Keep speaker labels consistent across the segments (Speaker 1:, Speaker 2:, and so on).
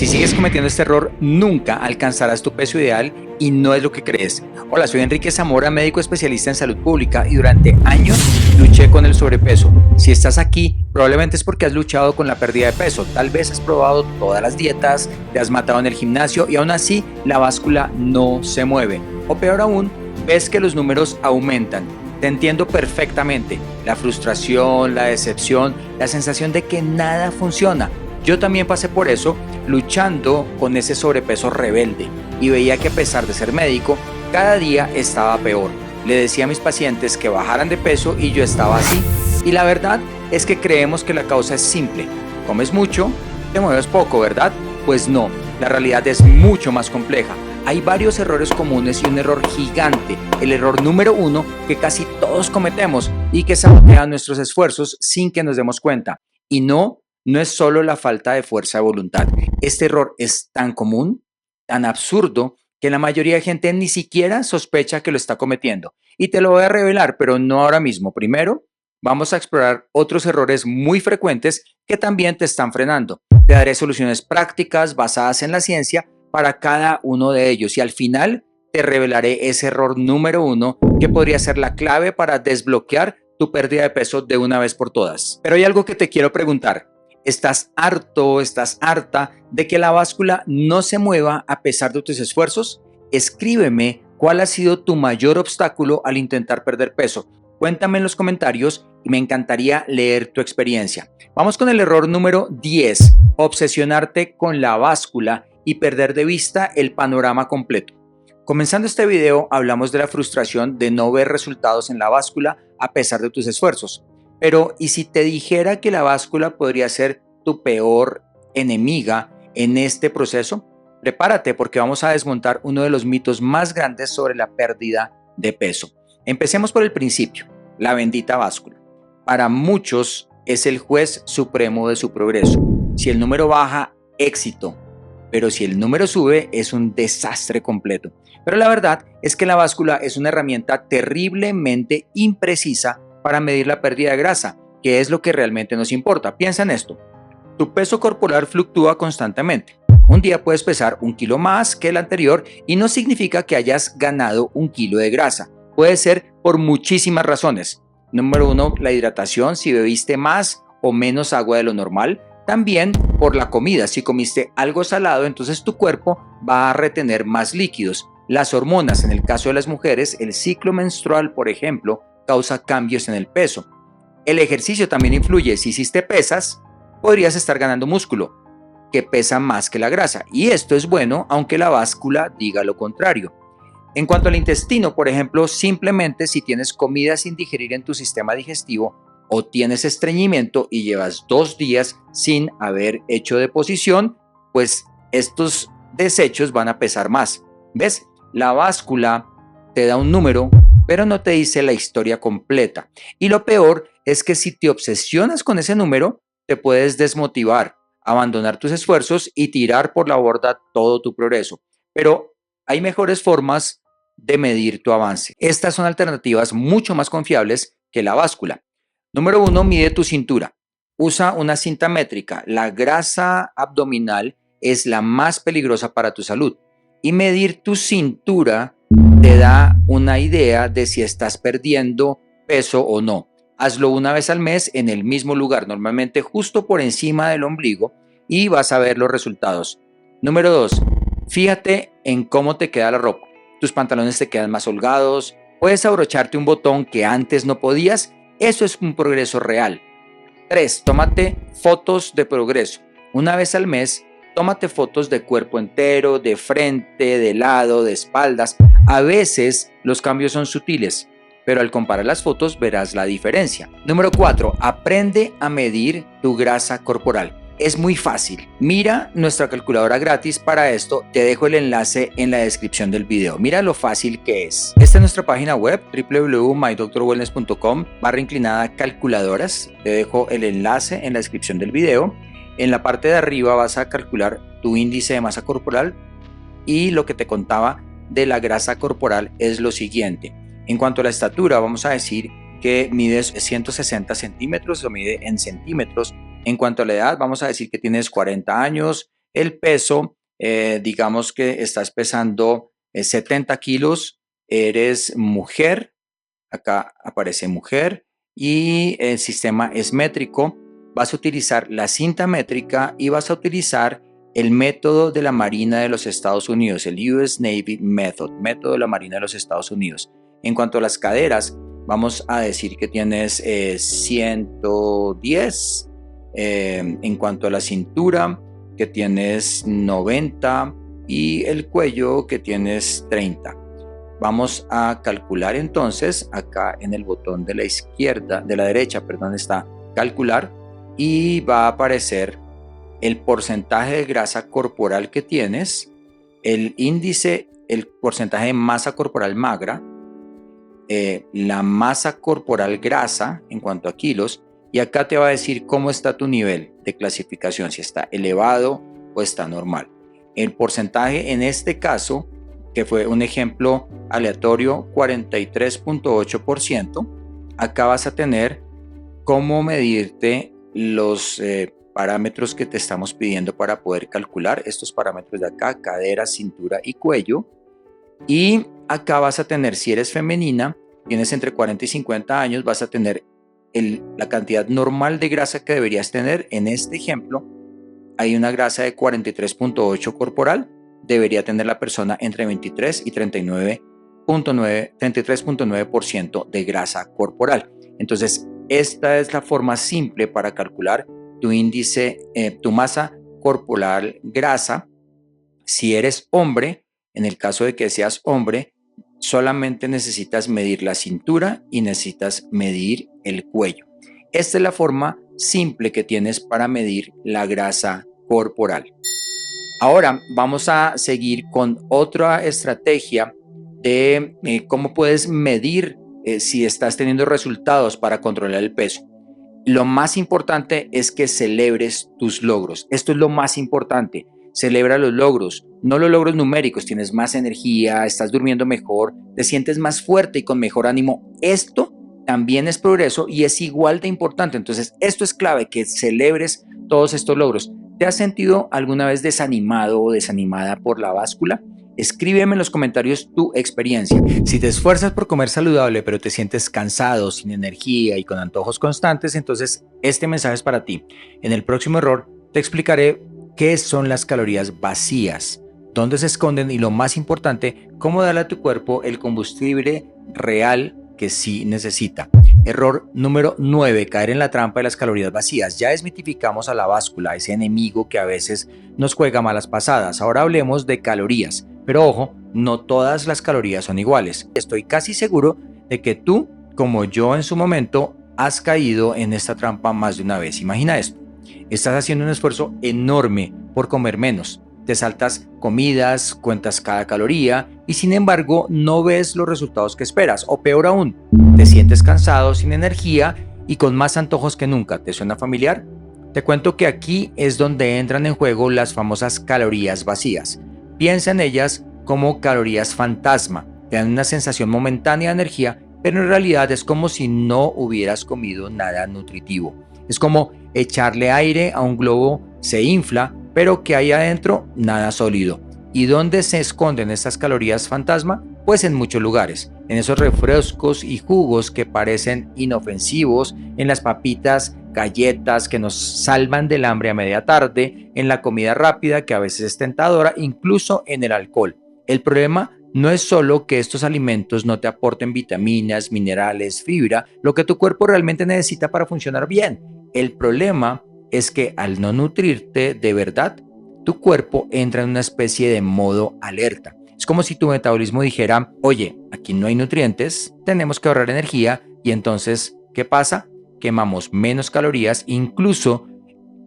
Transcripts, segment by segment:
Speaker 1: Si sigues cometiendo este error, nunca alcanzarás tu peso ideal y no es lo que crees. Hola, soy Enrique Zamora, médico especialista en salud pública y durante años luché con el sobrepeso. Si estás aquí, probablemente es porque has luchado con la pérdida de peso. Tal vez has probado todas las dietas, te has matado en el gimnasio y aún así la báscula no se mueve. O peor aún, ves que los números aumentan. Te entiendo perfectamente. La frustración, la decepción, la sensación de que nada funciona. Yo también pasé por eso, luchando con ese sobrepeso rebelde y veía que a pesar de ser médico, cada día estaba peor. Le decía a mis pacientes que bajaran de peso y yo estaba así. Y la verdad es que creemos que la causa es simple. Comes mucho, te mueves poco, ¿verdad? Pues no, la realidad es mucho más compleja. Hay varios errores comunes y un error gigante, el error número 1 que casi todos cometemos y que sabotea nuestros esfuerzos sin que nos demos cuenta. Y no es solo la falta de fuerza de voluntad. Este error es tan común, tan absurdo, que la mayoría de gente ni siquiera sospecha que lo está cometiendo. Y te lo voy a revelar, pero no ahora mismo. Primero, vamos a explorar otros errores muy frecuentes que también te están frenando. Te daré soluciones prácticas basadas en la ciencia para cada uno de ellos y al final te revelaré ese error número 1 que podría ser la clave para desbloquear tu pérdida de peso de una vez por todas. Pero hay algo que te quiero preguntar. ¿Estás harto, estás harta de que la báscula no se mueva a pesar de tus esfuerzos? Escríbeme cuál ha sido tu mayor obstáculo al intentar perder peso. Cuéntame en los comentarios y me encantaría leer tu experiencia. Vamos con el error número 10, obsesionarte con la báscula y perder de vista el panorama completo. Comenzando este video, hablamos de la frustración de no ver resultados en la báscula a pesar de tus esfuerzos. Pero, ¿y si te dijera que la báscula podría ser tu peor enemiga en este proceso? Prepárate porque vamos a desmontar uno de los mitos más grandes sobre la pérdida de peso. Empecemos por el principio, la bendita báscula. Para muchos es el juez supremo de su progreso. Si el número baja, éxito. Pero si el número sube, es un desastre completo. Pero la verdad es que la báscula es una herramienta terriblemente imprecisa para medir la pérdida de grasa, que es lo que realmente nos importa. Piensa en esto. Tu peso corporal fluctúa constantemente. Un día puedes pesar 1 kilo más que el anterior y no significa que hayas ganado 1 kilo de grasa. Puede ser por muchísimas razones. Número 1, la hidratación, si bebiste más o menos agua de lo normal. También por la comida, si comiste algo salado, entonces tu cuerpo va a retener más líquidos. Las hormonas, en el caso de las mujeres, el ciclo menstrual, por ejemplo, causa cambios en el peso. El ejercicio también influye. Si hiciste pesas, podrías estar ganando músculo, que pesa más que la grasa. Y esto es bueno, aunque la báscula diga lo contrario. En cuanto al intestino, por ejemplo, simplemente si tienes comida sin digerir en tu sistema digestivo o tienes estreñimiento y llevas 2 días sin haber hecho deposición, pues estos desechos van a pesar más. ¿Ves? La báscula te da un número, pero no te dice la historia completa. Y lo peor es que si te obsesionas con ese número, te puedes desmotivar, abandonar tus esfuerzos y tirar por la borda todo tu progreso. Pero hay mejores formas de medir tu avance. Estas son alternativas mucho más confiables que la báscula. Número 1, mide tu cintura. Usa una cinta métrica. La grasa abdominal es la más peligrosa para tu salud. Y medir tu cintura te da una idea de si estás perdiendo peso o no. Hazlo una vez al mes en el mismo lugar, normalmente justo por encima del ombligo, y vas a ver los resultados. Número 2, fíjate en cómo te queda la ropa. Tus pantalones te quedan más holgados, puedes abrocharte un botón que antes no podías. Eso es un progreso real. 3, tómate fotos de progreso. Una vez al mes, tómate fotos de cuerpo entero, de frente, de lado, de espaldas. A veces los cambios son sutiles, pero al comparar las fotos verás la diferencia. Número 4, aprende a medir tu grasa corporal. Es muy fácil. Mira nuestra calculadora gratis para esto. Te dejo el enlace en la descripción del video. Mira lo fácil que es. Esta es nuestra página web www.mydoctorwellness.com/calculadoras. Te dejo el enlace en la descripción del video. En la parte de arriba vas a calcular tu índice de masa corporal y lo que te contaba de la grasa corporal es lo siguiente. En cuanto a la estatura, vamos a decir que mides 160 centímetros o mide en centímetros. En cuanto a la edad, vamos a decir que tienes 40 años el peso, digamos que estás pesando 70 kilos, eres mujer, acá aparece mujer y el sistema es métrico. Vas a utilizar la cinta métrica y vas a utilizar el método de la Marina de los Estados Unidos, el US Navy Method, método de la Marina de los Estados Unidos. En cuanto a las caderas, vamos a decir que tienes 110. En cuanto a la cintura, que tienes 90 y el cuello que tienes 30. Vamos a calcular entonces, acá en el botón de la izquierda, de la derecha, perdón, está calcular y va a aparecer el porcentaje de grasa corporal que tienes, el índice, el porcentaje de masa corporal magra, la masa corporal grasa en cuanto a kilos, y acá te va a decir cómo está tu nivel de clasificación, si está elevado o está normal. El porcentaje en este caso, que fue un ejemplo aleatorio, 43.8%, acá vas a tener cómo medirte los parámetros que te estamos pidiendo para poder calcular estos parámetros de acá, cadera, cintura y cuello. Y acá vas a tener, si eres femenina, tienes entre 40 y 50 años, vas a tener la cantidad normal de grasa que deberías tener. En este ejemplo, hay una grasa de 43.8 corporal, debería tener la persona entre 23 y 33.9% de grasa corporal. Entonces, esta es la forma simple para calcular tu índice, tu masa corporal grasa. Si eres hombre, en el caso de que seas hombre, solamente necesitas medir la cintura y necesitas medir el cuello. Esta es la forma simple que tienes para medir la grasa corporal. Ahora vamos a seguir con otra estrategia de cómo puedes medir si estás teniendo resultados para controlar el peso. Lo más importante es que celebres tus logros. Esto es lo más importante. Celebra los logros, no los logros numéricos. Tienes más energía, estás durmiendo mejor, te sientes más fuerte y con mejor ánimo. Esto también es progreso y es igual de importante. Entonces, esto es clave, que celebres todos estos logros. ¿Te has sentido alguna vez desanimado o desanimada por la báscula? Escríbeme en los comentarios tu experiencia. Si te esfuerzas por comer saludable pero te sientes cansado, sin energía y con antojos constantes, entonces este mensaje es para ti. En el próximo error te explicaré qué son las calorías vacías, dónde se esconden y, lo más importante, cómo darle a tu cuerpo el combustible real que sí necesita. Error número 9, caer en la trampa de las calorías vacías. Ya desmitificamos a la báscula, ese enemigo que a veces nos juega malas pasadas. Ahora hablemos de calorías. Pero ojo, no todas las calorías son iguales. Estoy casi seguro de que tú, como yo en su momento, has caído en esta trampa más de una vez. Imagina esto. Estás haciendo un esfuerzo enorme por comer menos. Te saltas comidas, cuentas cada caloría y sin embargo no ves los resultados que esperas. O peor aún, te sientes cansado, sin energía y con más antojos que nunca. ¿Te suena familiar? Te cuento que aquí es donde entran en juego las famosas calorías vacías. Piensa en ellas como calorías fantasma. Te dan una sensación momentánea de energía, pero en realidad es como si no hubieras comido nada nutritivo. Es como echarle aire a un globo, se infla, pero que hay adentro nada sólido. ¿Y dónde se esconden estas calorías fantasma? Pues en muchos lugares, en esos refrescos y jugos que parecen inofensivos, en las papitas, galletas que nos salvan del hambre a media tarde, en la comida rápida que a veces es tentadora, incluso en el alcohol. El problema no es solo que estos alimentos no te aporten vitaminas, minerales, fibra, lo que tu cuerpo realmente necesita para funcionar bien. El problema es que al no nutrirte de verdad, tu cuerpo entra en una especie de modo alerta. Es como si tu metabolismo dijera, oye, aquí no hay nutrientes, tenemos que ahorrar energía, y entonces, ¿qué pasa? Quemamos menos calorías, incluso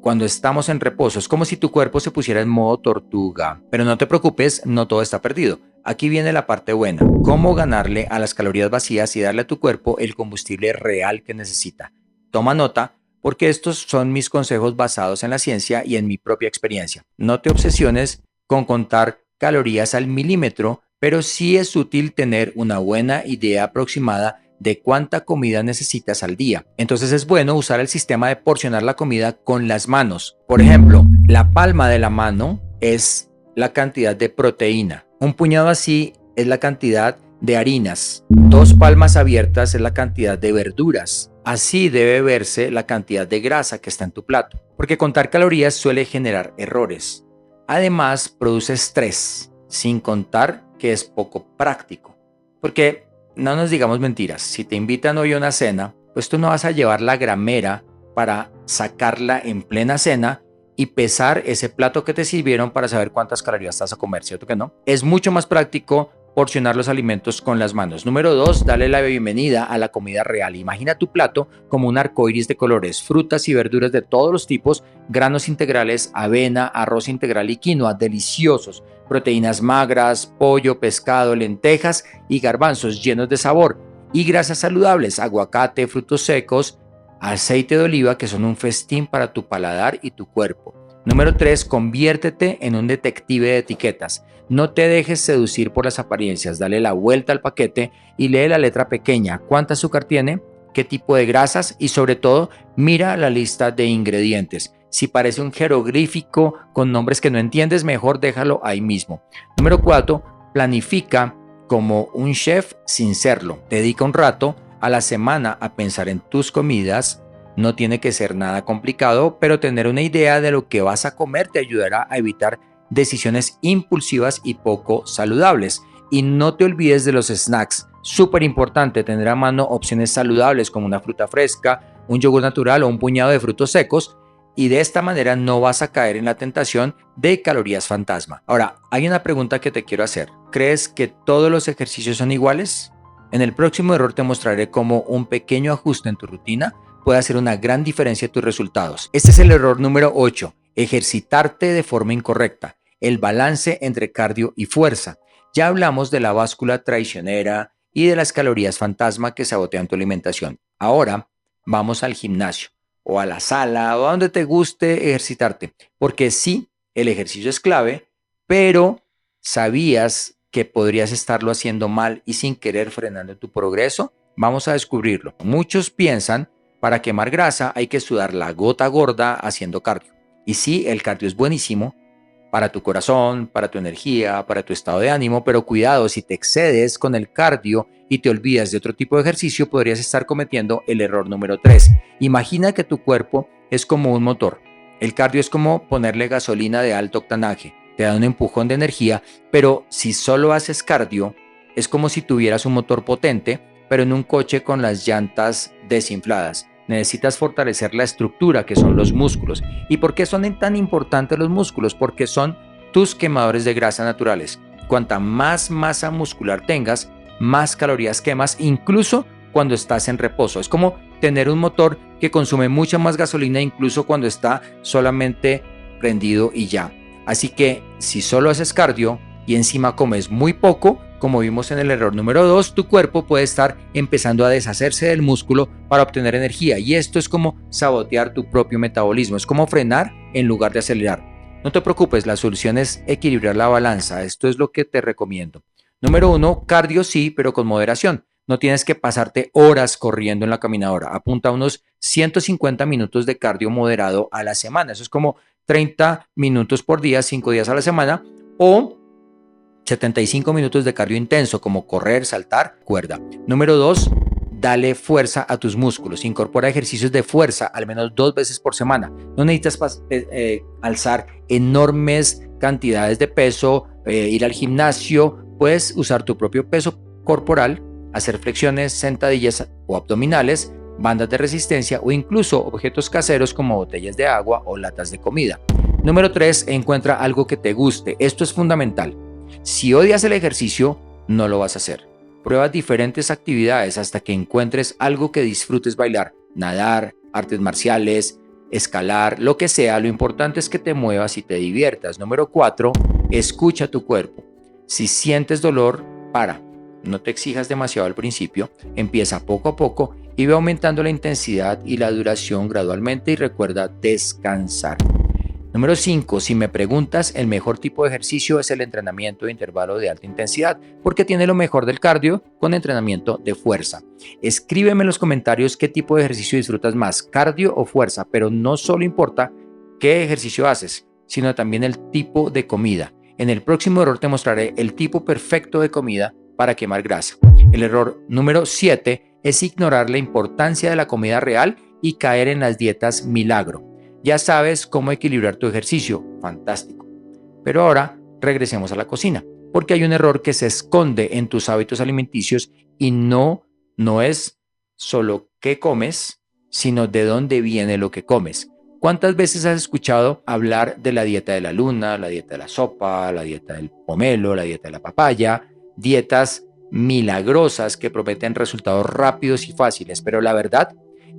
Speaker 1: cuando estamos en reposo. Es como si tu cuerpo se pusiera en modo tortuga. Pero no te preocupes, no todo está perdido. Aquí viene la parte buena. ¿Cómo ganarle a las calorías vacías y darle a tu cuerpo el combustible real que necesita? Toma nota, porque estos son mis consejos basados en la ciencia y en mi propia experiencia. No te obsesiones con contar calorías al milímetro, pero sí es útil tener una buena idea aproximada de cuánta comida necesitas al día. Entonces es bueno usar el sistema de porcionar la comida con las manos. Por ejemplo, La palma de la mano es la cantidad de proteína. Un puñado así es la cantidad de harinas. 2 palmas abiertas es la cantidad de verduras. Así debe verse la cantidad de grasa que está en tu plato, porque contar calorías suele generar errores. Además, produce estrés, sin contar que es poco práctico. Porque no nos digamos mentiras, si te invitan hoy a una cena, pues tú no vas a llevar la gramera para sacarla en plena cena y pesar ese plato que te sirvieron para saber cuántas calorías estás a comer, ¿cierto que no? Es mucho más práctico porcionar los alimentos con las manos. Número 2, dale la bienvenida a la comida real. Imagina tu plato como un arco iris de colores, frutas y verduras de todos los tipos, granos integrales, avena, arroz integral y quinoa, deliciosos, proteínas magras, pollo, pescado, lentejas y garbanzos llenos de sabor, y grasas saludables, aguacate, frutos secos, aceite de oliva, que son un festín para tu paladar y tu cuerpo. Número 3, conviértete en un detective de etiquetas. No te dejes seducir por las apariencias, dale la vuelta al paquete y lee la letra pequeña. ¿Cuánta azúcar tiene? ¿Qué tipo de grasas? Y sobre todo, mira la lista de ingredientes. Si parece un jeroglífico con nombres que no entiendes, mejor déjalo ahí mismo. Número 4, planifica como un chef sin serlo. Dedica un rato a la semana a pensar en tus comidas. No tiene que ser nada complicado, pero tener una idea de lo que vas a comer te ayudará a evitar decisiones impulsivas y poco saludables. Y no te olvides de los snacks. Súper importante tener a mano opciones saludables como una fruta fresca, un yogur natural o un puñado de frutos secos, y de esta manera no vas a caer en la tentación de calorías fantasma. Ahora, hay una pregunta que te quiero hacer. ¿Crees que todos los ejercicios son iguales? En el próximo error te mostraré cómo un pequeño ajuste en tu rutina puede hacer una gran diferencia en tus resultados. Este es el error número 8, ejercitarte de forma incorrecta, el balance entre cardio y fuerza. Ya hablamos de la báscula traicionera y de las calorías fantasma que sabotean tu alimentación. Ahora vamos al gimnasio o a la sala o a donde te guste ejercitarte, porque sí, el ejercicio es clave, pero ¿sabías que podrías estarlo haciendo mal y sin querer frenando tu progreso? Vamos a descubrirlo. Muchos piensan para quemar grasa hay que sudar la gota gorda haciendo cardio. Y sí, el cardio es buenísimo para tu corazón, para tu energía, para tu estado de ánimo, pero cuidado, si te excedes con el cardio y te olvidas de otro tipo de ejercicio, podrías estar cometiendo el error número 3. Imagina que tu cuerpo es como un motor. El cardio es como ponerle gasolina de alto octanaje, te da un empujón de energía, pero si solo haces cardio, es como si tuvieras un motor potente, pero en un coche con las llantas desinfladas. Necesitas fortalecer la estructura, que son los músculos. ¿Y por qué son tan importantes los músculos? Porque son tus quemadores de grasa naturales. Cuanta más masa muscular tengas, más calorías quemas, incluso cuando estás en reposo. Es como tener un motor que consume mucha más gasolina incluso cuando está solamente prendido y ya. Así que si solo haces cardio y encima comes muy poco, como vimos en el error número 2, tu cuerpo puede estar empezando a deshacerse del músculo para obtener energía, y esto es como sabotear tu propio metabolismo, es como frenar en lugar de acelerar. No te preocupes, la solución es equilibrar la balanza, esto es lo que te recomiendo. Número 1, cardio sí, pero con moderación. No tienes que pasarte horas corriendo en la caminadora, apunta a unos 150 minutos de cardio moderado a la semana, eso es como 30 minutos por día, 5 días a la semana, o 75 minutos de cardio intenso como correr, saltar, cuerda. Número 2, dale fuerza a tus músculos. Incorpora ejercicios de fuerza al menos 2 veces por semana. No necesitas alzar enormes cantidades de peso, ir al gimnasio. Puedes usar tu propio peso corporal, hacer flexiones, sentadillas o abdominales, bandas de resistencia o incluso objetos caseros como botellas de agua o latas de comida. Número 3, encuentra algo que te guste. Esto es fundamental. Si odias el ejercicio, no lo vas a hacer. Prueba diferentes actividades hasta que encuentres algo que disfrutes bailar, nadar, artes marciales, escalar, lo que sea. Lo importante es que te muevas y te diviertas. Número 4, escucha tu cuerpo. Si sientes dolor, para. No te exijas demasiado al principio. Empieza poco a poco y ve aumentando la intensidad y la duración gradualmente, y recuerda descansar. Número 5, si me preguntas, el mejor tipo de ejercicio es el entrenamiento de intervalo de alta intensidad, porque tiene lo mejor del cardio con entrenamiento de fuerza. Escríbeme en los comentarios qué tipo de ejercicio disfrutas más, cardio o fuerza, pero no solo importa qué ejercicio haces, sino también el tipo de comida. En el próximo error te mostraré el tipo perfecto de comida para quemar grasa. El error número 7 es ignorar la importancia de la comida real y caer en las dietas milagro. Ya sabes cómo equilibrar tu ejercicio, fantástico. Pero ahora regresemos a la cocina, porque hay un error que se esconde en tus hábitos alimenticios y no es solo qué comes, sino de dónde viene lo que comes. ¿Cuántas veces has escuchado hablar de la dieta de la luna, la dieta de la sopa, la dieta del pomelo, la dieta de la papaya? Dietas milagrosas que prometen resultados rápidos y fáciles, pero la verdad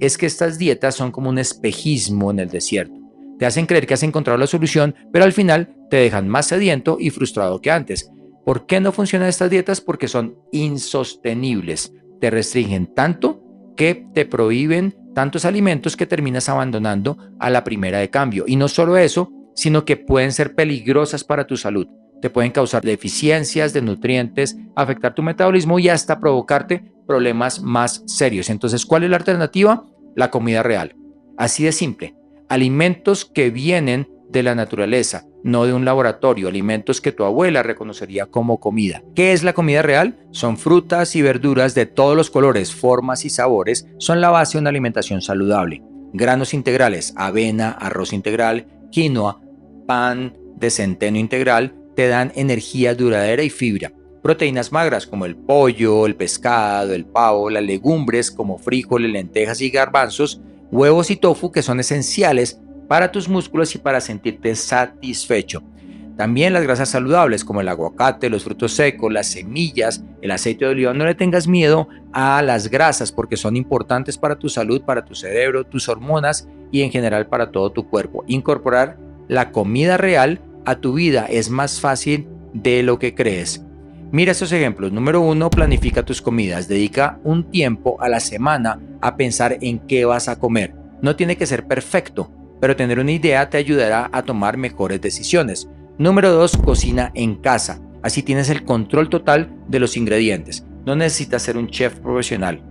Speaker 1: es que estas dietas son como un espejismo en el desierto. Te hacen creer que has encontrado la solución, pero al final te dejan más sediento y frustrado que antes. ¿Por qué no funcionan estas dietas? Porque son insostenibles. Te restringen tanto que te prohíben tantos alimentos que terminas abandonando a la primera de cambio. Y no solo eso, sino que pueden ser peligrosas para tu salud. Te pueden causar deficiencias de nutrientes, afectar tu metabolismo y hasta provocarte problemas más serios. Entonces, ¿cuál es la alternativa? La comida real. Así de simple. Alimentos que vienen de la naturaleza, no de un laboratorio, alimentos que tu abuela reconocería como comida. ¿Qué es la comida real? Son frutas y verduras de todos los colores, formas y sabores, son la base de una alimentación saludable. Granos integrales, avena, arroz integral, quinoa, pan de centeno integral, te dan energía duradera y fibra. Proteínas magras como el pollo, el pescado, el pavo, las legumbres como frijoles, lentejas y garbanzos, huevos y tofu que son esenciales para tus músculos y para sentirte satisfecho. También las grasas saludables como el aguacate, los frutos secos, las semillas, el aceite de oliva. No le tengas miedo a las grasas porque son importantes para tu salud, para tu cerebro, tus hormonas y en general para todo tu cuerpo. Incorporar la comida real a tu vida es más fácil de lo que crees. Mira estos ejemplos. Número 1, planifica tus comidas. Dedica un tiempo a la semana a pensar en qué vas a comer. No tiene que ser perfecto, pero tener una idea te ayudará a tomar mejores decisiones. Número 2, cocina en casa. Así tienes el control total de los ingredientes. No necesitas ser un chef profesional.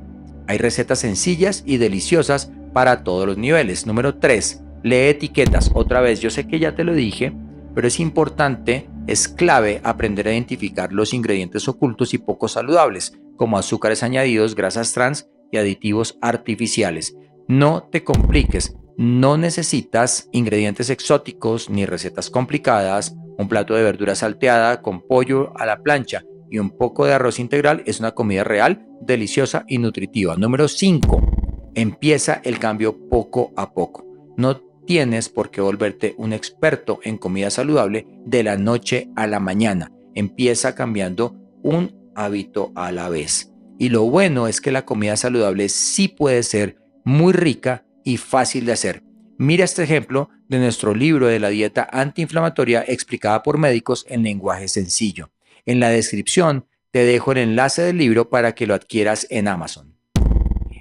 Speaker 1: Hay recetas sencillas y deliciosas para todos los niveles. Número 3, lee etiquetas. Otra vez, yo sé que ya te lo dije, pero es importante, es clave aprender a identificar los ingredientes ocultos y poco saludables, como azúcares añadidos, grasas trans y aditivos artificiales. No te compliques. No necesitas ingredientes exóticos ni recetas complicadas. Un plato de verdura salteada con pollo a la plancha y un poco de arroz integral es una comida real, deliciosa y nutritiva. Número 5. Empieza el cambio poco a poco. No tienes por qué volverte un experto en comida saludable de la noche a la mañana. Empieza cambiando un hábito a la vez. Y lo bueno es que la comida saludable sí puede ser muy rica y fácil de hacer. Mira este ejemplo de nuestro libro de la dieta antiinflamatoria explicada por médicos en lenguaje sencillo. En la descripción te dejo el enlace del libro para que lo adquieras en Amazon.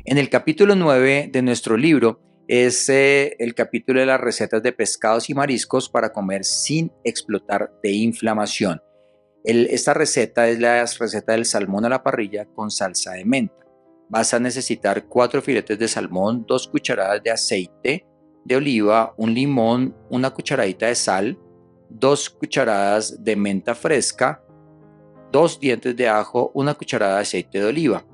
Speaker 1: En el capítulo 9 de nuestro libro es el capítulo de las recetas de pescados y mariscos para comer sin explotar de inflamación. Esta receta es la receta del salmón a la parrilla con salsa de menta. Vas a necesitar 4 filetes de salmón, 2 cucharadas de aceite de oliva, un limón, una cucharadita de sal, 2 cucharadas de menta fresca, 2 dientes de ajo, una cucharada de aceite de oliva.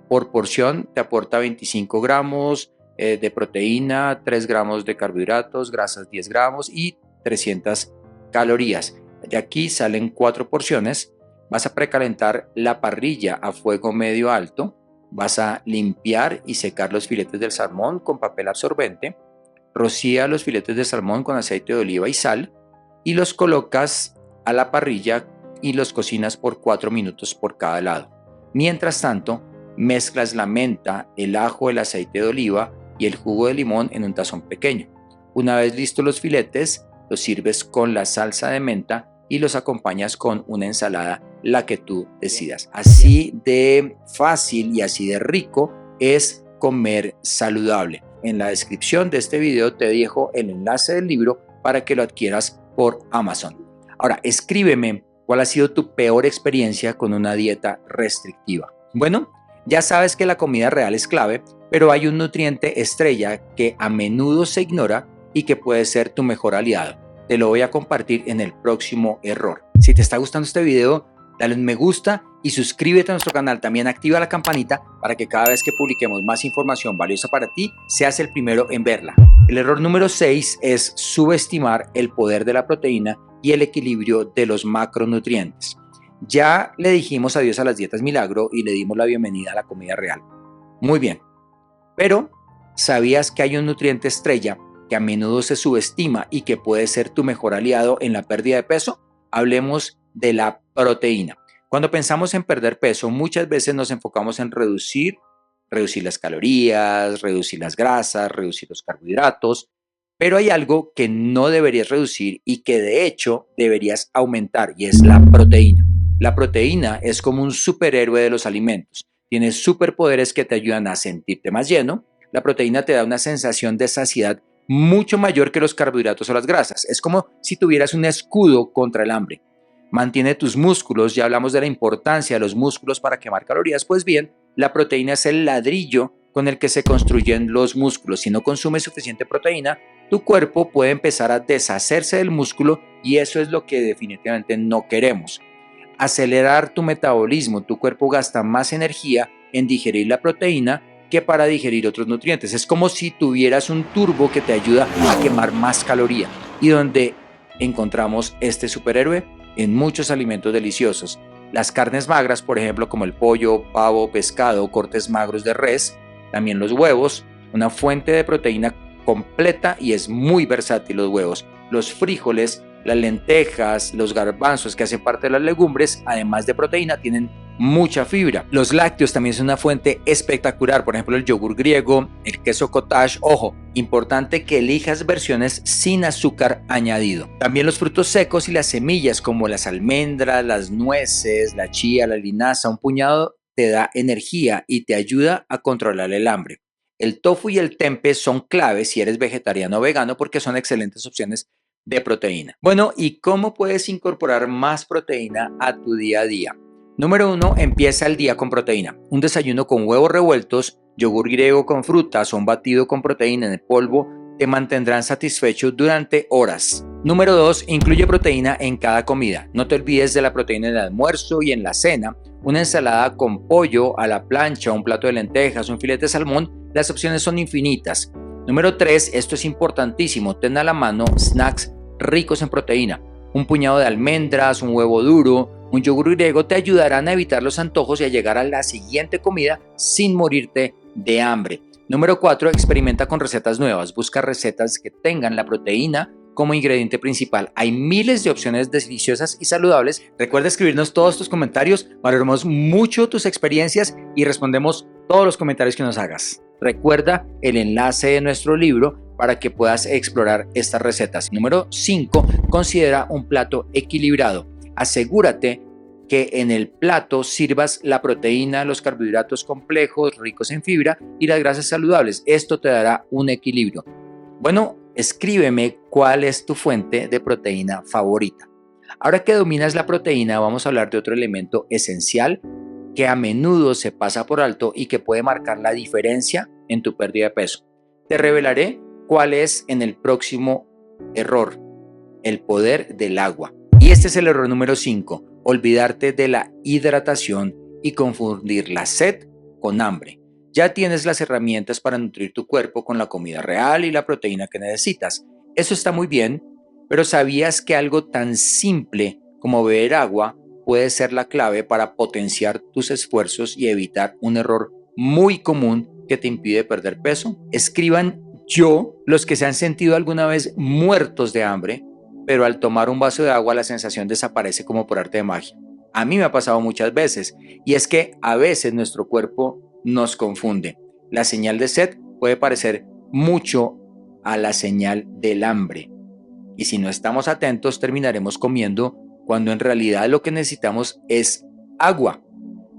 Speaker 1: Por porción te aporta 25 gramos de proteína, 3 gramos de carbohidratos, grasas 10 gramos y 300 calorías. De aquí salen 4 porciones. Vas a precalentar la parrilla a fuego medio alto. Vas a limpiar y secar los filetes del salmón con papel absorbente. Rocía los filetes de salmón con aceite de oliva y sal y los colocas a la parrilla y los cocinas por 4 minutos por cada lado. Mientras tanto, mezclas la menta, el ajo, el aceite de oliva y el jugo de limón en un tazón pequeño. Una vez listos los filetes, los sirves con la salsa de menta y los acompañas con una ensalada, la que tú decidas. Así de fácil y así de rico es comer saludable. En la descripción de este video te dejo el enlace del libro para que lo adquieras por Amazon. Ahora, escríbeme cuál ha sido tu peor experiencia con una dieta restrictiva. Bueno, ya sabes que la comida real es clave, pero hay un nutriente estrella que a menudo se ignora y que puede ser tu mejor aliado. te lo voy a compartir en el próximo error. Si te está gustando este video, dale un me gusta y suscríbete a nuestro canal. También activa la campanita para que cada vez que publiquemos más información valiosa para ti, seas el primero en verla. El error número 6 es subestimar el poder de la proteína y el equilibrio de los macronutrientes. Ya le dijimos adiós a las dietas milagro y le dimos la bienvenida a la comida real. Muy bien, pero ¿sabías que hay un nutriente estrella que a menudo se subestima y que puede ser tu mejor aliado en la pérdida de peso? Hablemos de la proteína. Cuando pensamos en perder peso, muchas veces nos enfocamos en reducir las calorías, reducir las grasas, reducir los carbohidratos, pero hay algo que no deberías reducir y que de hecho deberías aumentar, y es la proteína. La proteína es como un superhéroe de los alimentos. Tiene superpoderes que te ayudan a sentirte más lleno. La proteína te da una sensación de saciedad mucho mayor que los carbohidratos o las grasas. Es como si tuvieras un escudo contra el hambre. Mantiene tus músculos, ya hablamos de la importancia de los músculos para quemar calorías, pues bien, la proteína es el ladrillo con el que se construyen los músculos. Si no consumes suficiente proteína, tu cuerpo puede empezar a deshacerse del músculo y eso es lo que definitivamente no queremos. Acelerar tu metabolismo, tu cuerpo gasta más energía en digerir la proteína que para digerir otros nutrientes. Es como si tuvieras un turbo que te ayuda a quemar más caloría. ¿Y dónde encontramos este superhéroe? En muchos alimentos deliciosos. Las carnes magras, por ejemplo, como el pollo, pavo, pescado, cortes magros de res, también los huevos, una fuente de proteína completa y es muy versátil los huevos. Los frijoles, las lentejas, los garbanzos que hacen parte de las legumbres, además de proteína, tienen mucha fibra. Los lácteos también son una fuente espectacular, por ejemplo el yogur griego, el queso cottage. Ojo, importante que elijas versiones sin azúcar añadido. También los frutos secos y las semillas como las almendras, las nueces, la chía, la linaza, un puñado te da energía y te ayuda a controlar el hambre. El tofu y el tempeh son claves si eres vegetariano o vegano porque son excelentes opciones de proteína. Bueno, ¿y cómo puedes incorporar más proteína a tu día a día? Número 1, empieza el día con proteína. Un desayuno con huevos revueltos, yogur griego con frutas o un batido con proteína en el polvo te mantendrán satisfecho durante horas. Número 2, incluye proteína en cada comida. No te olvides de la proteína en el almuerzo y en la cena. Una ensalada con pollo a la plancha, un plato de lentejas, un filete de salmón. Las opciones son infinitas. Número 3, esto es importantísimo. Ten a la mano snacks ricos en proteína. Un puñado de almendras, un huevo duro, un yogur griego te ayudarán a evitar los antojos y a llegar a la siguiente comida sin morirte de hambre. Número 4, experimenta con recetas nuevas. Busca recetas que tengan la proteína como ingrediente principal. Hay miles de opciones deliciosas y saludables. Recuerda escribirnos todos tus comentarios. Valoramos mucho tus experiencias y respondemos todos los comentarios que nos hagas. Recuerda el enlace de nuestro libro para que puedas explorar estas recetas. Número 5, considera un plato equilibrado. Asegúrate que en el plato sirvas la proteína, los carbohidratos complejos, ricos en fibra y las grasas saludables. Esto te dará un equilibrio. Bueno, escríbeme cuál es tu fuente de proteína favorita. Ahora que dominas la proteína, vamos a hablar de otro elemento esencial que a menudo se pasa por alto y que puede marcar la diferencia en tu pérdida de peso. Te revelaré cuál es en el próximo error: el poder del agua. Y este es el error número 5, olvidarte de la hidratación y confundir la sed con hambre. Ya tienes las herramientas para nutrir tu cuerpo con la comida real y la proteína que necesitas. Eso está muy bien, pero ¿sabías que algo tan simple como beber agua puede ser la clave para potenciar tus esfuerzos y evitar un error muy común que te impide perder peso? Escriban yo los que se han sentido alguna vez muertos de hambre, pero al tomar un vaso de agua la sensación desaparece como por arte de magia. A mí me ha pasado muchas veces y es que a veces nuestro cuerpo nos confunde. La señal de sed puede parecer mucho a la señal del hambre y si no estamos atentos terminaremos comiendo cuando en realidad lo que necesitamos es agua.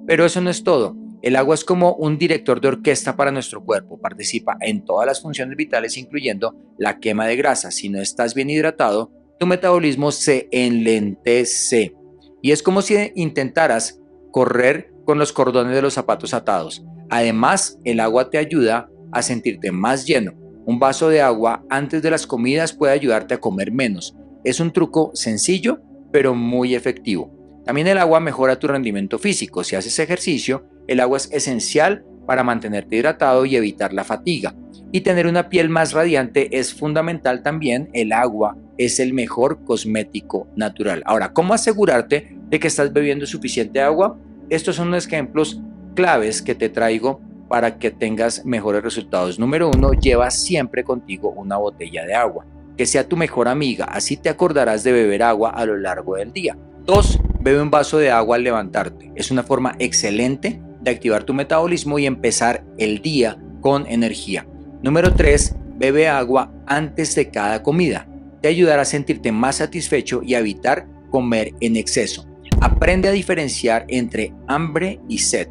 Speaker 1: Pero eso no es todo. El agua es como un director de orquesta para nuestro cuerpo. Participa en todas las funciones vitales, incluyendo la quema de grasa. Si no estás bien hidratado, tu metabolismo se enlentece. Y es como si intentaras correr con los cordones de los zapatos atados. Además, el agua te ayuda a sentirte más lleno. Un vaso de agua antes de las comidas puede ayudarte a comer menos. Es un truco sencillo, pero muy efectivo. También el agua mejora tu rendimiento físico. Si haces ejercicio, el agua es esencial para mantenerte hidratado y evitar la fatiga. Y tener una piel más radiante es fundamental también. El agua es el mejor cosmético natural. Ahora, ¿cómo asegurarte de que estás bebiendo suficiente agua? Estos son unos ejemplos claves que te traigo para que tengas mejores resultados. Número 1, lleva siempre contigo una botella de agua. Que sea tu mejor amiga, así te acordarás de beber agua a lo largo del día. 2, bebe un vaso de agua al levantarte. Es una forma excelente de activar tu metabolismo y empezar el día con energía. Número 3, bebe agua antes de cada comida. Te ayudará a sentirte más satisfecho y a evitar comer en exceso. Aprende a diferenciar entre hambre y sed.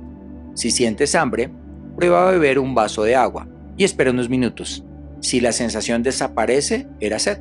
Speaker 1: Si sientes hambre, prueba a beber un vaso de agua y espera unos minutos. Si la sensación desaparece, era sed.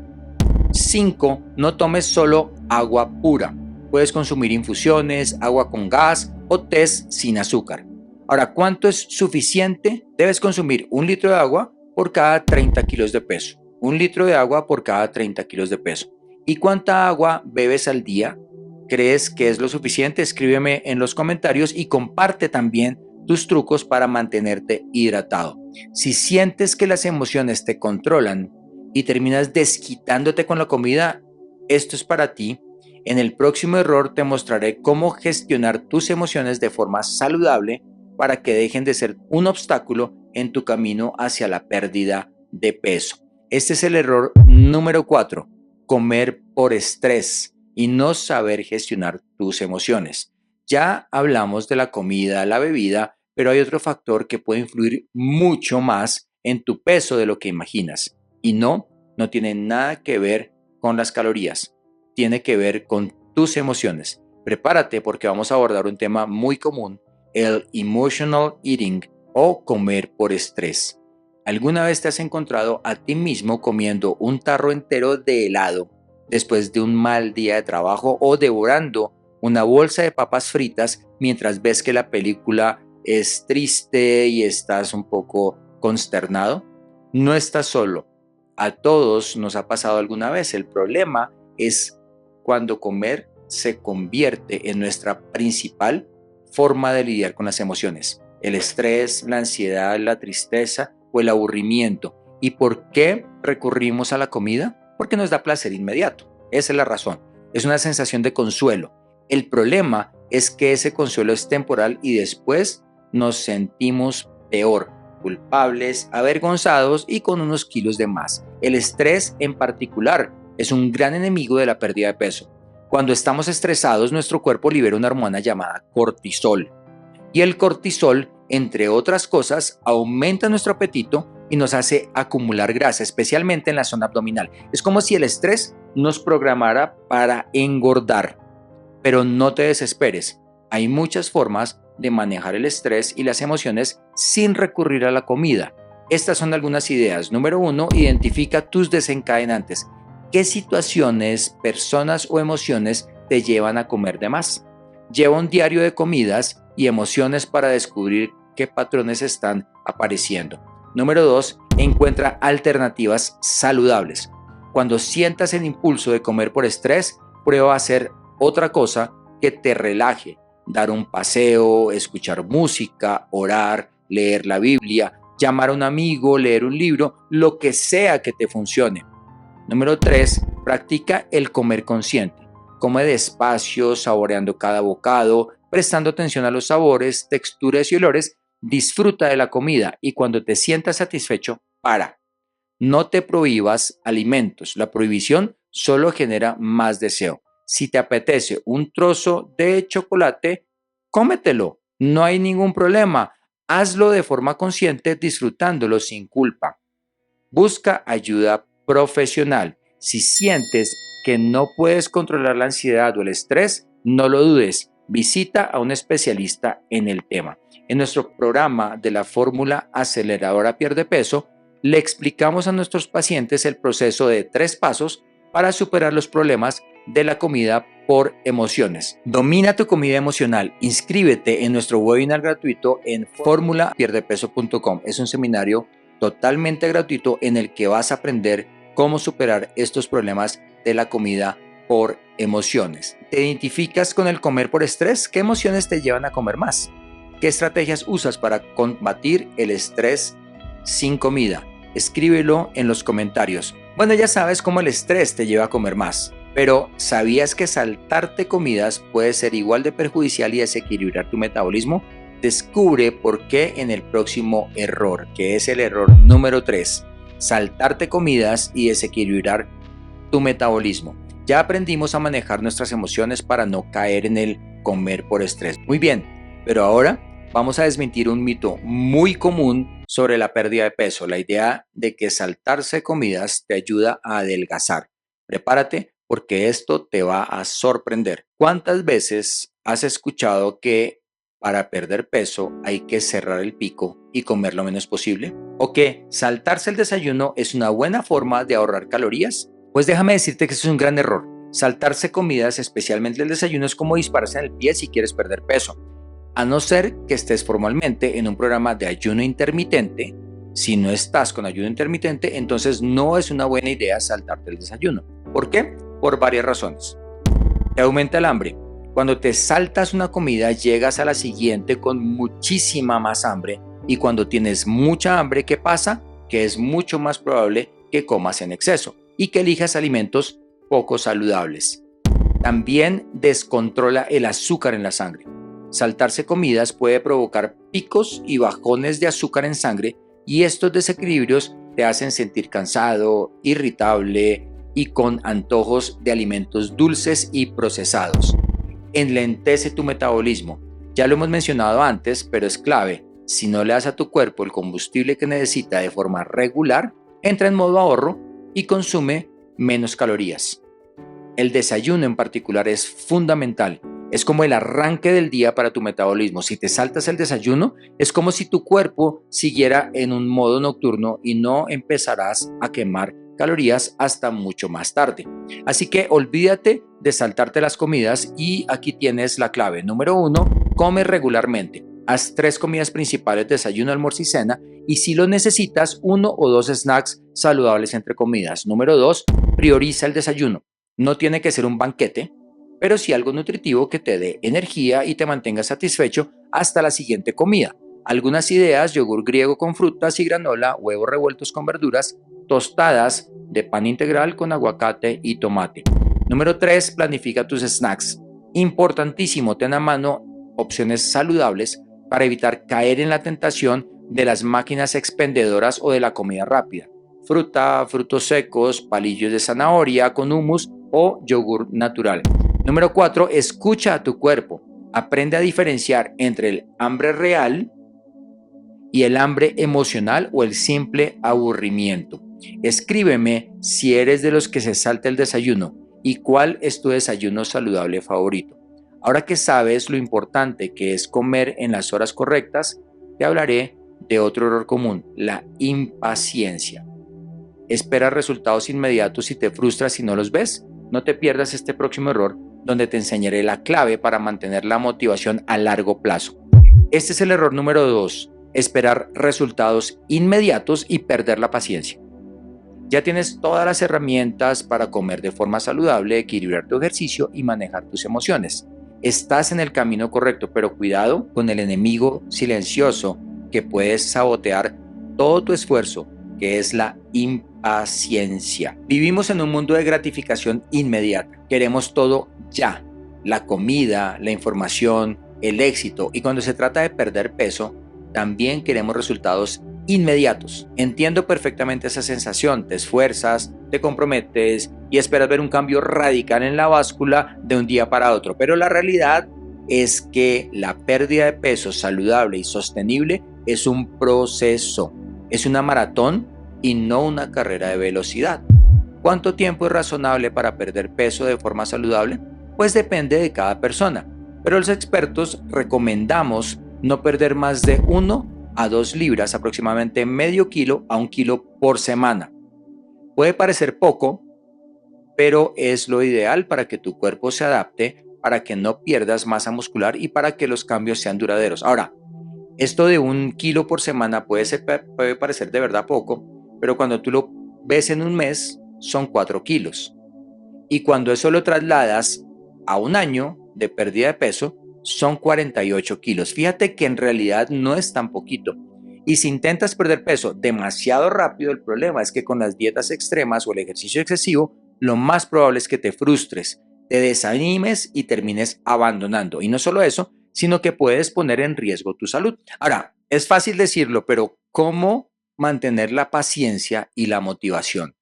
Speaker 1: 5. No tomes solo agua pura. Puedes consumir infusiones, agua con gas o tés sin azúcar. Ahora, ¿cuánto es suficiente? Debes consumir 1 litro de agua por cada 30 kilos de peso. 1 litro de agua por cada 30 kilos de peso. ¿Y cuánta agua bebes al día? ¿Crees que es lo suficiente? Escríbeme en los comentarios y comparte también tus trucos para mantenerte hidratado. Si sientes que las emociones te controlan y terminas desquitándote con la comida, esto es para ti. En el próximo error te mostraré cómo gestionar tus emociones de forma saludable para que dejen de ser un obstáculo en tu camino hacia la pérdida de peso. Este es el error número 4, comer por estrés y no saber gestionar tus emociones. Ya hablamos de la comida, la bebida, pero hay otro factor que puede influir mucho más en tu peso de lo que imaginas. Y no tiene nada que ver con las calorías, tiene que ver con tus emociones. Prepárate porque vamos a abordar un tema muy común, el emotional eating o comer por estrés. ¿Alguna vez te has encontrado a ti mismo comiendo un tarro entero de helado después de un mal día de trabajo o devorando una bolsa de papas fritas mientras ves que la película es triste y estás un poco consternado? No estás solo. A todos nos ha pasado alguna vez. El problema es cuando comer se convierte en nuestra principal forma de lidiar con las emociones. El estrés, la ansiedad, la tristeza o el aburrimiento. ¿Y por qué recurrimos a la comida? Porque nos da placer inmediato. Esa es la razón. Es una sensación de consuelo. El problema es que ese consuelo es temporal y después nos sentimos peor, culpables, avergonzados y con unos kilos de más. El estrés en particular es un gran enemigo de la pérdida de peso. Cuando estamos estresados, nuestro cuerpo libera una hormona llamada cortisol. Y el cortisol, entre otras cosas, aumenta nuestro apetito y nos hace acumular grasa, especialmente en la zona abdominal. Es como si el estrés nos programara para engordar. Pero no te desesperes. Hay muchas formas de manejar el estrés y las emociones sin recurrir a la comida. Estas son algunas ideas. Número 1, identifica tus desencadenantes. ¿Qué situaciones, personas o emociones te llevan a comer de más? Lleva un diario de comidas y emociones para descubrir qué patrones están apareciendo. Número 2, encuentra alternativas saludables. Cuando sientas el impulso de comer por estrés, prueba a hacer otra cosa que te relaje. Dar un paseo, escuchar música, orar, leer la Biblia, llamar a un amigo, leer un libro, lo que sea que te funcione. Número 3, practica el comer consciente. Come despacio, saboreando cada bocado, prestando atención a los sabores, texturas y olores. Disfruta de la comida y cuando te sientas satisfecho, para. No te prohíbas alimentos. La prohibición solo genera más deseo. Si te apetece un trozo de chocolate, cómetelo. No hay ningún problema. Hazlo de forma consciente, disfrutándolo sin culpa. Busca ayuda profesional. Si sientes que no puedes controlar la ansiedad o el estrés, no lo dudes. Visita a un especialista en el tema. En nuestro programa de la fórmula aceleradora pierde peso, le explicamos a nuestros pacientes el proceso de 3 pasos para superar los problemas de la comida por emociones. Domina tu comida emocional. Inscríbete en nuestro webinar gratuito en formulapierdepeso.com. Es un seminario totalmente gratuito en el que vas a aprender cómo superar estos problemas de la comida por emociones. ¿Te identificas con el comer por estrés? ¿Qué emociones te llevan a comer más? ¿Qué estrategias usas para combatir el estrés sin comida? Escríbelo en los comentarios. Bueno, ya sabes cómo el estrés te lleva a comer más, pero ¿sabías que saltarte comidas puede ser igual de perjudicial y desequilibrar tu metabolismo? Descubre por qué en el próximo error, que es el error número 3, saltarte comidas y desequilibrar tu metabolismo. Ya aprendimos a manejar nuestras emociones para no caer en el comer por estrés. Muy bien, pero ahora vamos a desmentir un mito muy común sobre la pérdida de peso, la idea de que saltarse comidas te ayuda a adelgazar. Prepárate porque esto te va a sorprender. ¿Cuántas veces has escuchado que para perder peso hay que cerrar el pico y comer lo menos posible? ¿O que saltarse el desayuno es una buena forma de ahorrar calorías? Pues déjame decirte que eso es un gran error. Saltarse comidas, especialmente el desayuno, es como dispararse en el pie si quieres perder peso. A no ser que estés formalmente en un programa de ayuno intermitente. Si no estás con ayuno intermitente, entonces no es una buena idea saltarte el desayuno. ¿Por qué? Por varias razones. Te aumenta el hambre. Cuando te saltas una comida, llegas a la siguiente con muchísima más hambre. Y cuando tienes mucha hambre, ¿qué pasa? Que es mucho más probable que comas en exceso y que elijas alimentos poco saludables. También descontrola el azúcar en la sangre. Saltarse comidas puede provocar picos y bajones de azúcar en sangre y estos desequilibrios te hacen sentir cansado, irritable y con antojos de alimentos dulces y procesados. Enlentece tu metabolismo. Ya lo hemos mencionado antes, pero es clave. Si no le das a tu cuerpo el combustible que necesita de forma regular, entra en modo ahorro y consume menos calorías. El desayuno en particular es fundamental. Es como el arranque del día para tu metabolismo. Si te saltas el desayuno, es como si tu cuerpo siguiera en un modo nocturno y no empezarás a quemar calorías hasta mucho más tarde. Así que olvídate de saltarte las comidas y aquí tienes la clave. Número 1, come regularmente. Haz 3 comidas principales, desayuno, almuerzo y cena, y si lo necesitas, 1 o 2 snacks saludables entre comidas. Número 2, prioriza el desayuno. No tiene que ser un banquete, pero sí algo nutritivo que te dé energía y te mantenga satisfecho hasta la siguiente comida. Algunas ideas: yogur griego con frutas y granola, huevos revueltos con verduras, tostadas de pan integral con aguacate y tomate. Número 3, planifica tus snacks. Importantísimo, ten a mano opciones saludables para evitar caer en la tentación de las máquinas expendedoras o de la comida rápida. Fruta, frutos secos, palillos de zanahoria con hummus o yogur natural. Número 4, escucha a tu cuerpo. Aprende a diferenciar entre el hambre real y el hambre emocional o el simple aburrimiento. Escríbeme si eres de los que se salta el desayuno y cuál es tu desayuno saludable favorito. Ahora que sabes lo importante que es comer en las horas correctas, te hablaré de otro error común, la impaciencia. ¿Esperas resultados inmediatos y te frustras si no los ves? No te pierdas este próximo error, donde te enseñaré la clave para mantener la motivación a largo plazo. Este es el error número 2, esperar resultados inmediatos y perder la paciencia. Ya tienes todas las herramientas para comer de forma saludable, equilibrar tu ejercicio y manejar tus emociones. Estás en el camino correcto, pero cuidado con el enemigo silencioso que puede sabotear todo tu esfuerzo, que es la impaciencia. Vivimos en un mundo de gratificación inmediata. Queremos todo ya. La comida, la información, el éxito. Y cuando se trata de perder peso, también queremos resultados inmediatos. Entiendo perfectamente esa sensación. Te esfuerzas, te comprometes y esperas ver un cambio radical en la báscula de un día para otro. Pero la realidad es que la pérdida de peso saludable y sostenible es un proceso. Es una maratón y no una carrera de velocidad. ¿Cuánto tiempo es razonable para perder peso de forma saludable? Pues depende de cada persona, pero los expertos recomendamos no perder más de 1 a 2 libras, aproximadamente medio kilo a 1 kilo por semana. Puede parecer poco, pero es lo ideal para que tu cuerpo se adapte, para que no pierdas masa muscular y para que los cambios sean duraderos. Ahora, esto de 1 kilo por semana puede parecer de verdad poco, pero cuando tú lo ves en un mes, son 4 kilos. Y cuando eso lo trasladas a un año de pérdida de peso, son 48 kilos. Fíjate que en realidad no es tan poquito. Y si intentas perder peso demasiado rápido, el problema es que con las dietas extremas o el ejercicio excesivo, lo más probable es que te frustres, te desanimes y termines abandonando. Y no solo eso, sino que puedes poner en riesgo tu salud. Ahora, es fácil decirlo, pero ¿cómo mantener la paciencia y la motivación?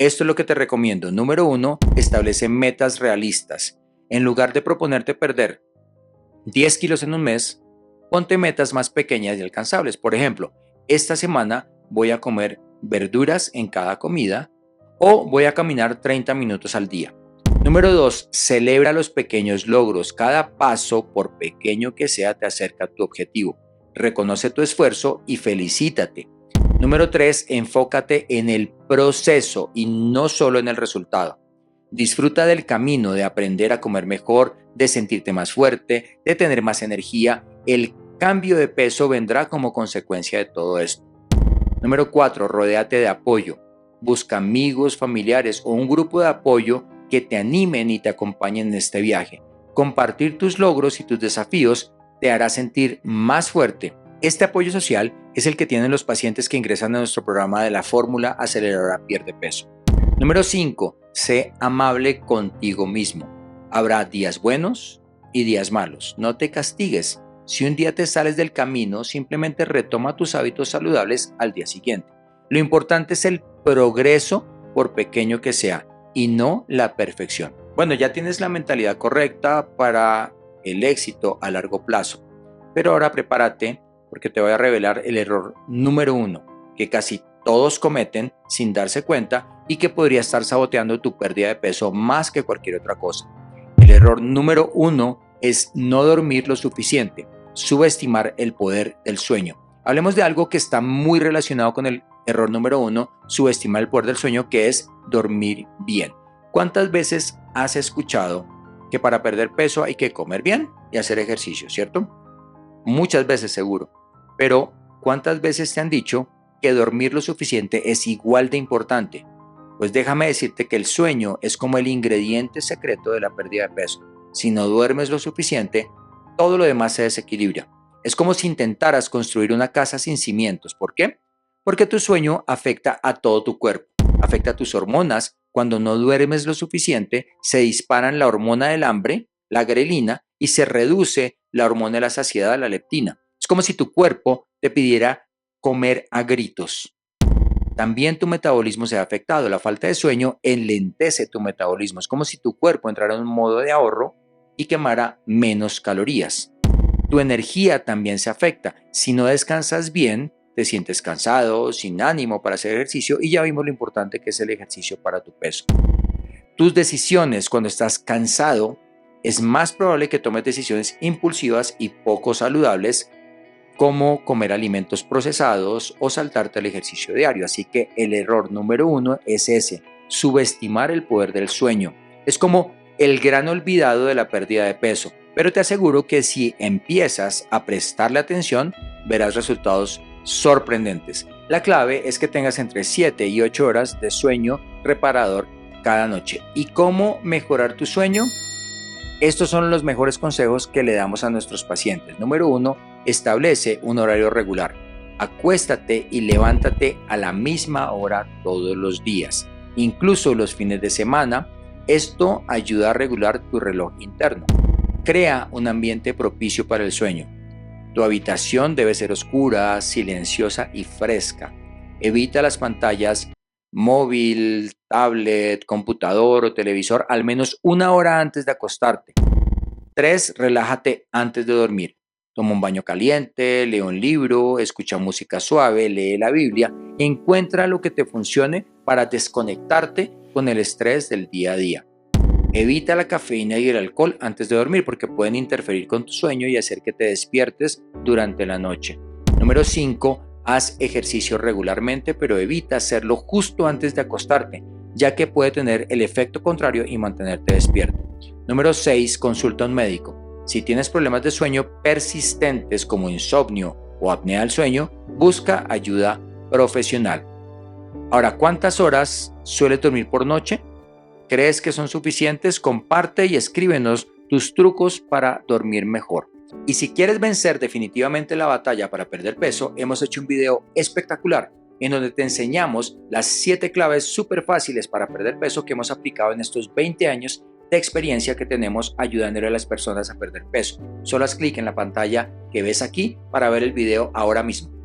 Speaker 1: Esto es lo que te recomiendo. Número 1, establece metas realistas. En lugar de proponerte perder 10 kilos en un mes, ponte metas más pequeñas y alcanzables. Por ejemplo, esta semana voy a comer verduras en cada comida o voy a caminar 30 minutos al día. Número 2, celebra los pequeños logros. Cada paso, por pequeño que sea, te acerca a tu objetivo. Reconoce tu esfuerzo y felicítate. Número 3, enfócate en el proceso y no solo en el resultado. Disfruta del camino de aprender a comer mejor, de sentirte más fuerte, de tener más energía. El cambio de peso vendrá como consecuencia de todo esto. Número 4, rodéate de apoyo. Busca amigos, familiares o un grupo de apoyo que te animen y te acompañen en este viaje. Compartir tus logros y tus desafíos te hará sentir más fuerte. Este apoyo social es el que tienen los pacientes que ingresan a nuestro programa de la fórmula aceleradora pierde peso. Número 5, sé amable contigo mismo. Habrá días buenos y días malos. No te castigues. Si un día te sales del camino, simplemente retoma tus hábitos saludables al día siguiente. Lo importante es el progreso, por pequeño que sea, y no la perfección. Bueno, ya tienes la mentalidad correcta para el éxito a largo plazo, pero ahora prepárate porque te voy a revelar el error número 1 que casi todos cometen sin darse cuenta y que podría estar saboteando tu pérdida de peso más que cualquier otra cosa. El error número 1 es no dormir lo suficiente, subestimar el poder del sueño. Hablemos de algo que está muy relacionado con el error número 1, subestimar el poder del sueño, que es dormir bien. ¿Cuántas veces has escuchado que para perder peso hay que comer bien y hacer ejercicio, cierto? Muchas veces seguro. Pero ¿cuántas veces te han dicho que dormir lo suficiente es igual de importante? Pues déjame decirte que el sueño es como el ingrediente secreto de la pérdida de peso. Si no duermes lo suficiente, todo lo demás se desequilibra. Es como si intentaras construir una casa sin cimientos. ¿Por qué? Porque tu sueño afecta a todo tu cuerpo, afecta a tus hormonas. Cuando no duermes lo suficiente, se disparan la hormona del hambre, la grelina, y se reduce la hormona de la saciedad, la leptina. Es como si tu cuerpo te pidiera comer a gritos. También tu metabolismo se ha afectado. La falta de sueño enlentece tu metabolismo. Es como si tu cuerpo entrara en un modo de ahorro y quemara menos calorías. Tu energía también se afecta. Si no descansas bien, te sientes cansado, sin ánimo para hacer ejercicio, y ya vimos lo importante que es el ejercicio para tu peso. Tus decisiones cuando estás cansado, es más probable que tomes decisiones impulsivas y poco saludables, como comer alimentos procesados o saltarte el ejercicio diario. Así que el error número 1 es ese, subestimar el poder del sueño. Es como el gran olvidado de la pérdida de peso, pero te aseguro que si empiezas a prestarle atención, verás resultados sorprendentes. La clave es que tengas entre 7 y 8 horas de sueño reparador cada noche. ¿Y cómo mejorar tu sueño? Estos son los mejores consejos que le damos a nuestros pacientes. Número 1, establece un horario regular. Acuéstate y levántate a la misma hora todos los días, incluso los fines de semana. Esto ayuda a regular tu reloj interno. Crea un ambiente propicio para el sueño. Tu habitación debe ser oscura, silenciosa y fresca. Evita las pantallas móvil, tablet, computador o televisor al menos una hora antes de acostarte. 3. Relájate antes de dormir. Toma un baño caliente, lee un libro, escucha música suave, lee la Biblia. Encuentra lo que te funcione para desconectarte con el estrés del día a día. Evita la cafeína y el alcohol antes de dormir porque pueden interferir con tu sueño y hacer que te despiertes durante la noche. Número 5. Haz ejercicio regularmente, pero evita hacerlo justo antes de acostarte, ya que puede tener el efecto contrario y mantenerte despierto. Número 6. Consulta a un médico. Si tienes problemas de sueño persistentes como insomnio o apnea del sueño, busca ayuda profesional. Ahora, ¿cuántas horas sueles dormir por noche? ¿Crees que son suficientes? Comparte y escríbenos tus trucos para dormir mejor. Y si quieres vencer definitivamente la batalla para perder peso, hemos hecho un video espectacular en donde te enseñamos las 7 claves súper fáciles para perder peso que hemos aplicado en estos 20 años de experiencia que tenemos ayudándole a las personas a perder peso. Solo haz clic en la pantalla que ves aquí para ver el video ahora mismo.